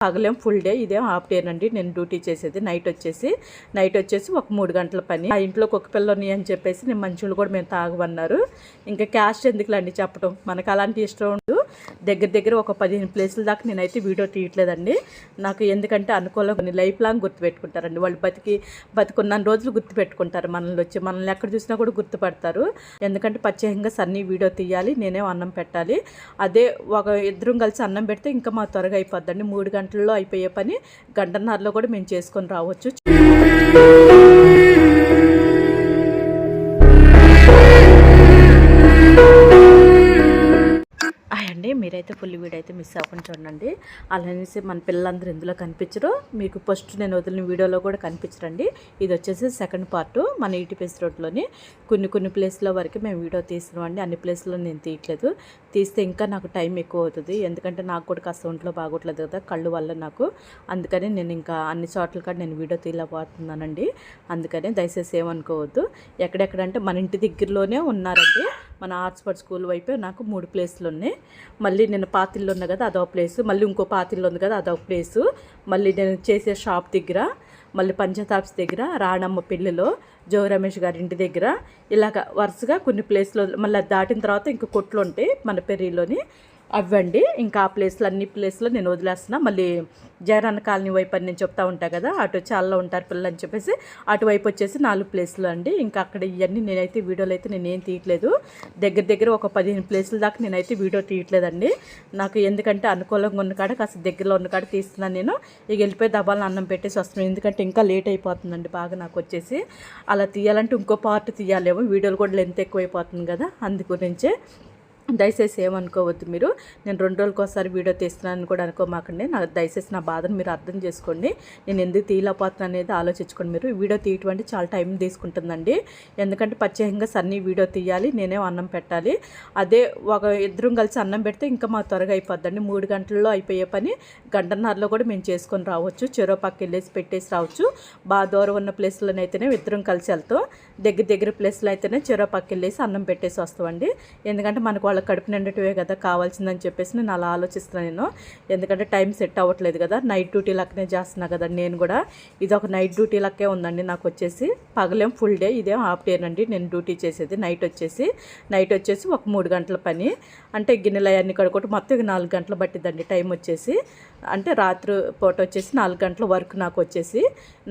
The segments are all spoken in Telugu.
పగలేం ఫుల్ డే, ఇదేం హాఫ్ డే అండి నేను డ్యూటీ చేసేది. నైట్ వచ్చేసి ఒక 3 గంటల పని. ఆ ఇంట్లో కుక్క పిల్లని అని చెప్పేసి నేను మంచులు కూడా మేము తాగమన్నారు. ఇంకా క్యాస్ట్ ఎందుకులండి చెప్పడం, మనకు అలాంటి ఇష్టం ఉండదు. దగ్గర ఒక 15 ప్లేసుల దాకా నేనైతే వీడియో తీయట్లేదండి. నాకు ఎందుకంటే అనుకూలంగా కొన్ని లైఫ్ లాంగ్ గుర్తుపెట్టుకుంటారండి. వాళ్ళు బతికున్న రోజులు గుర్తుపెట్టుకుంటారు. మనల్ని ఎక్కడ చూసినా కూడా గుర్తుపడతారు. ఎందుకంటే ప్రత్యేకంగా సన్నీ వీడియో తీయాలి, నేనే అన్నం పెట్టాలి. అదే ఒక ఇద్దరం కలిసి అన్నం పెడితే ఇంకా మా త్వరగా అయిపోద్దండి. 3 గంటల్లో అయిపోయే పని గంటన్నరలో కూడా మేము చేసుకొని రావచ్చు. అండి మీరైతే ఫుల్ వీడియో అయితే మిస్ అవ్వకుండా చూడండి. అలానేసి మన పిల్లలందరూ ఇందులో కనిపించరు, మీకు ఫస్ట్ నేను వదిలిన వీడియోలో కూడా కనిపించరండి. ఇది వచ్చేసి సెకండ్ పార్ట్. మన ఈటీపీఎస్ రోడ్లోని కొన్ని ప్లేస్లో వరకు మేము వీడియో తీస్తున్నామండి. అన్ని ప్లేస్లో నేను తీయట్లేదు. తీస్తే ఇంకా నాకు టైం ఎక్కువ అవుతుంది. ఎందుకంటే నాకు కూడా కాస్త ఒంట్లో బాగోట్లేదు కదా కళ్ళు వల్ల నాకు. అందుకని నేను ఇంకా అన్ని చోట్ల కూడా నేను వీడియో తీయలేకపోతున్నానండి. అందుకని దయచేసి ఏమనుకోవద్దు. ఎక్కడెక్కడంటే మన ఇంటి దగ్గరలోనే ఉన్నారండి. మన ఆర్ట్స్ఫర్డ్ స్కూల్ వైపే నాకు 3 ప్లేసులు ఉన్నాయి. మళ్ళీ నేను పాతిల్లో ఉన్నా కదా అదొక ప్లేసు, మళ్ళీ ఇంకో పాతిల్లో ఉంది కదా అదొక ప్లేసు, మళ్ళీ నేను చేసే షాప్ దగ్గర, మళ్ళీ పంచాయత్ ఆఫీస్ దగ్గర, రాణమ్మ పెళ్ళిలో, జో రమేష్ గారి ఇంటి దగ్గర, ఇలాగ వరుసగా కొన్ని ప్లేస్లో, మళ్ళీ దాటిన తర్వాత ఇంక కొట్లు ఉంటాయి మన పెర్రీలోని, అవ్వండి. ఇంకా ఆ ప్లేస్లో అన్ని ప్లేస్లో నేను వదిలేస్తున్నా. మళ్ళీ జయరాన్న కాలనీ వైపు అని నేను చెప్తా ఉంటాను కదా, అటు చాలా ఉంటారు పిల్లలు అని చెప్పేసి అటువైపు వచ్చేసి 4 ప్లేసులు అండి. ఇంకా అక్కడ ఇవన్నీ నేనైతే వీడియోలు అయితే నేనేం తీయట్లేదు. దగ్గర ఒక 15 ప్లేసుల దాకా నేనైతే వీడియో తీయట్లేదండి. నాకు ఎందుకంటే అనుకూలంగా ఉన్న కాడ కాస్త దగ్గరలో ఉన్న కాడ తీస్తున్నాను నేను. ఇక వెళ్ళిపోయి దబాలను అన్నం పెట్టేసి వస్తున్నాను. ఎందుకంటే ఇంకా లేట్ అయిపోతుందండి బాగా నాకు వచ్చేసి. అలా తీయాలంటే ఇంకో పార్ట్ తీయాలేమో, వీడియోలు కూడా లెంత్ ఎక్కువైపోతుంది కదా, అందు గురించే. దయచేసి ఏమనుకోవద్దు మీరు. నేను 2 రోజులకోసారి వీడియో తీస్తున్నాను కూడా అనుకోమాకండి. దయచేసి నా బాధను మీరు అర్థం చేసుకోండి. నేను ఎందుకు తీయలేకపోతున్నాను అనేది ఆలోచించుకోండి మీరు. వీడియో తీయటం అంటే చాలా టైం తీసుకుంటుందండి. ఎందుకంటే ప్రత్యేకంగా సన్నీ వీడియో తీయాలి, నేనే అన్నం పెట్టాలి. అదే ఒక ఇద్దరం కలిసి అన్నం పెడితే ఇంకా మా త్వరగా అయిపోద్దండి. 3 గంటల్లో అయిపోయే పని గంటన్నరలో కూడా మేము చేసుకొని రావచ్చు. చెరో పక్క వెళ్ళేసి పెట్టేసి రావచ్చు. బాగా దూరం ఉన్న ప్లేస్లోనైతేనే ఇద్దరం కలిసి వెళ్తాం. దగ్గర ప్లేస్లో అయితేనే చెరో పక్క వెళ్ళేసి అన్నం పెట్టేసి వస్తామండి. ఎందుకంటే మనకు వాళ్ళ కడుపు నిండటమే కదా కావాల్సిందని చెప్పేసి నేను అలా ఆలోచిస్తున్నాను నేను. ఎందుకంటే టైం సెట్ అవ్వట్లేదు కదా, నైట్ డ్యూటీ లెక్కనే చేస్తున్నా కదా నేను కూడా. ఇది ఒక నైట్ డ్యూటీ లెక్కే ఉందండి నాకు వచ్చేసి. పగలేం ఫుల్ డే, ఇదేం హాఫ్ డే అండి నేను డ్యూటీ చేసేది. నైట్ వచ్చేసి ఒక 3 గంటల పని. అంటే గిన్నెలు అవన్నీ కడుక్కోవడం మొత్తం 4 గంటలు పట్టిద్దండి టైం వచ్చేసి. అంటే రాత్రి పూట వచ్చేసి 4 గంటల వర్క్ నాకు వచ్చేసి.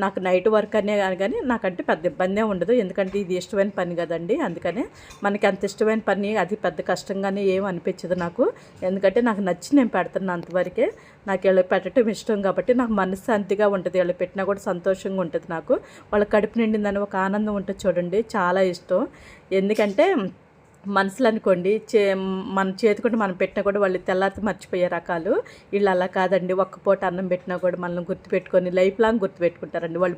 నాకు నైట్ వర్క్ అనే కానీ నాకంటే పెద్ద ఇబ్బంది ఉండదు. ఎందుకంటే ఇది ఇష్టమైన పని కదండి. అందుకనే మనకి అంత ఇష్టమైన పని అది పెద్ద కష్టంగానే ఏం అనిపించదు నాకు. ఎందుకంటే నాకు నచ్చి నేను పెడుతున్నాను అంతవరకే. నాకు వీళ్ళు పెట్టడం ఇష్టం కాబట్టి నాకు మనశ్శాంతిగా ఉంటుంది. వీళ్ళు పెట్టినా కూడా సంతోషంగా ఉంటుంది నాకు. వాళ్ళ కడుపు నిండిందని ఒక ఆనందం ఉంటుంది చూడండి, చాలా ఇష్టం. ఎందుకంటే మనసులు అనుకోండి, మన చేతికుంటే మనం పెట్టినా కూడా వాళ్ళు తెల్లారితో మర్చిపోయే రకాలు. వీళ్ళు అలా కాదండి. ఒక్క పూట అన్నం పెట్టినా కూడా మనల్ని గుర్తుపెట్టుకొని లైఫ్ లాంగ్ గుర్తుపెట్టుకుంటారండి. వాళ్ళు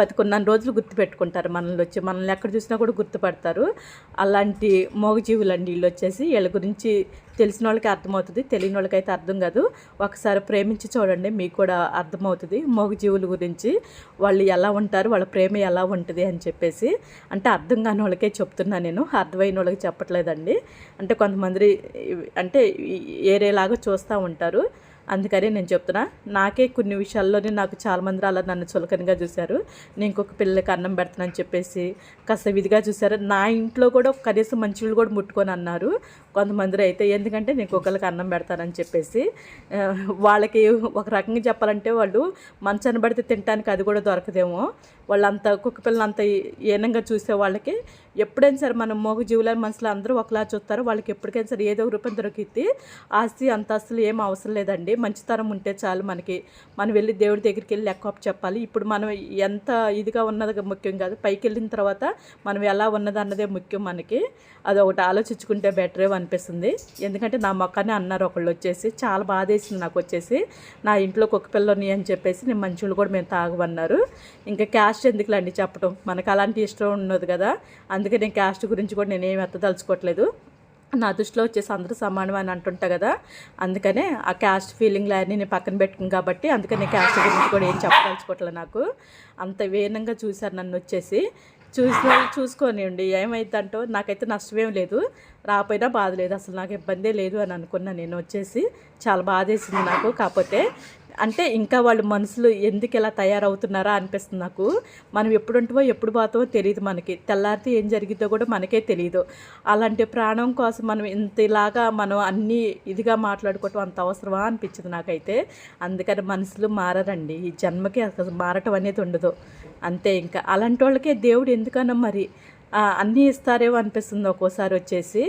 బతికున్న రోజులు గుర్తుపెట్టుకుంటారు. మనల్ని ఎక్కడ చూసినా కూడా గుర్తుపడతారు. అలాంటి మోగజీవులు అండి వీళ్ళు వచ్చేసి. వీళ్ళ గురించి తెలిసిన వాళ్ళకి అర్థమవుతుంది, తెలియని వాళ్ళకైతే అర్థం కాదు. ఒకసారి ప్రేమించి చూడండి, మీకు కూడా అర్థమవుతుంది మోగజీవుల గురించి. వాళ్ళు ఎలా ఉంటారు, వాళ్ళ ప్రేమ ఎలా ఉంటుంది అని చెప్పేసి. అంటే అర్థం కాని వాళ్ళకే చెప్తున్నా నేను, అర్థమైన వాళ్ళకి చెప్పట్లేదండి. అంటే కొంతమంది అంటే ఏరేలాగా చూస్తూ ఉంటారు, అందుకని నేను చెప్తున్నా. నాకే కొన్ని విషయాల్లోనే నాకు చాలామంది అలా నన్ను చులకనగా చూశారు. నేను ఇంకొక పిల్లలకి అన్నం పెడుతున్నాను చెప్పేసి కాస్త విధిగా చూశారు. నా ఇంట్లో కూడా కనీసం మంచిళ్ళు కూడా ముట్టుకొని అన్నారు కొంతమంది అయితే. ఎందుకంటే నేను కుక్కలకి అన్నం పెడతానని చెప్పేసి. వాళ్ళకి ఒక రకంగా చెప్పాలంటే వాళ్ళు మంచాన్ని పడితే తినడానికి అది కూడా దొరకదేమో. వాళ్ళంతా కుక్క పిల్లలు అంత ఏనంగా చూసే వాళ్ళకి ఎప్పుడైనా సరే మనం మోగజీవులని మనుషులు అందరూ ఒకలా చూస్తారు. వాళ్ళకి ఎప్పటికైనా సరే ఏదో ఒక రూపం దొరికిద్ది. ఆస్తి అంతస్తులు ఏం అవసరం లేదండి, మంచితనం ఉంటే చాలు మనకి. మనం వెళ్ళి దేవుడి దగ్గరికి వెళ్ళి లెక్క చెప్పాలి. ఇప్పుడు మనం ఎంత ఇదిగా ఉన్నది ముఖ్యం కాదు, పైకి వెళ్ళిన తర్వాత మనం ఎలా ఉన్నది అన్నదే ముఖ్యం మనకి. అది ఒకటి ఆలోచించుకుంటే బెటరేమో అనిపిస్తుంది. ఎందుకంటే నా మొక్కనే అన్నారు ఒకళ్ళు వచ్చేసి, చాలా బాధ వేసింది నాకు వచ్చేసి. నా ఇంట్లో కుక్క పిల్లని అని చెప్పేసి నేను మంచులు కూడా మేము తాగమన్నారు. ఇంకా క్యాస్ట్ ఎందుకులండి చెప్పడం, మనకు అలాంటి ఇష్టం ఉన్నది కదా. అందుకే నేను క్యాస్ట్ గురించి కూడా నేనేమి ఎత్తదలుచుకోవట్లేదు. నా దృష్టిలో వచ్చేసి అందరూ సమానం అని అంటుంటా కదా, అందుకనే ఆ క్యాస్ట్ ఫీలింగ్లు అన్నీ నేను పక్కన పెట్టుకుని కాబట్టి అందుకని క్యాస్ట్ గురించి కూడా ఏం చెప్పదలుచుకోవట్లేదు. నాకు అంత వేనంగా చూశారు నన్ను వచ్చేసి. చూసుకోనివ్వండి, ఏమైందంటో నాకైతే నష్టమేం లేదు, రాపోయినా బాధ లేదు, అసలు నాకు ఇబ్బందే లేదు అని అనుకున్నా నేను వచ్చేసి. చాలా బాధ వేసింది నాకు. కాకపోతే అంటే ఇంకా వాళ్ళు మనుషులు ఎందుకు ఇలా తయారవుతున్నారా అనిపిస్తుంది నాకు. మనం ఎప్పుడు ఉంటామో ఎప్పుడు పోతామో తెలియదు మనకి. తెల్లారితే ఏం జరిగిద్దో కూడా మనకే తెలియదు. అలాంటి ప్రాణం కోసం మనం ఇంతలాగా మనం అన్నీ ఇదిగా మాట్లాడుకోవటం అంత అవసరమా అనిపించింది నాకైతే. అందుకని మనుషులు మారరండి. ఈ జన్మకి అసలు మారటం అనేది ఉండదు. అంతే ఇంకా. అలాంటి వాళ్ళకే దేవుడు ఎందుకనో మరి అన్నీ ఇస్తారేమో అనిపిస్తుంది ఒక్కోసారి వచ్చేసి.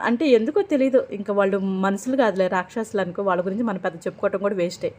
అంటే ఎందుకో తెలీదు. ఇంకా వాళ్ళు మనుషులు కాదులే, రాక్షసులు అనుకో. వాళ్ళ గురించి మనం పెద్ద చెప్పుకోవటం కూడా వేస్టే.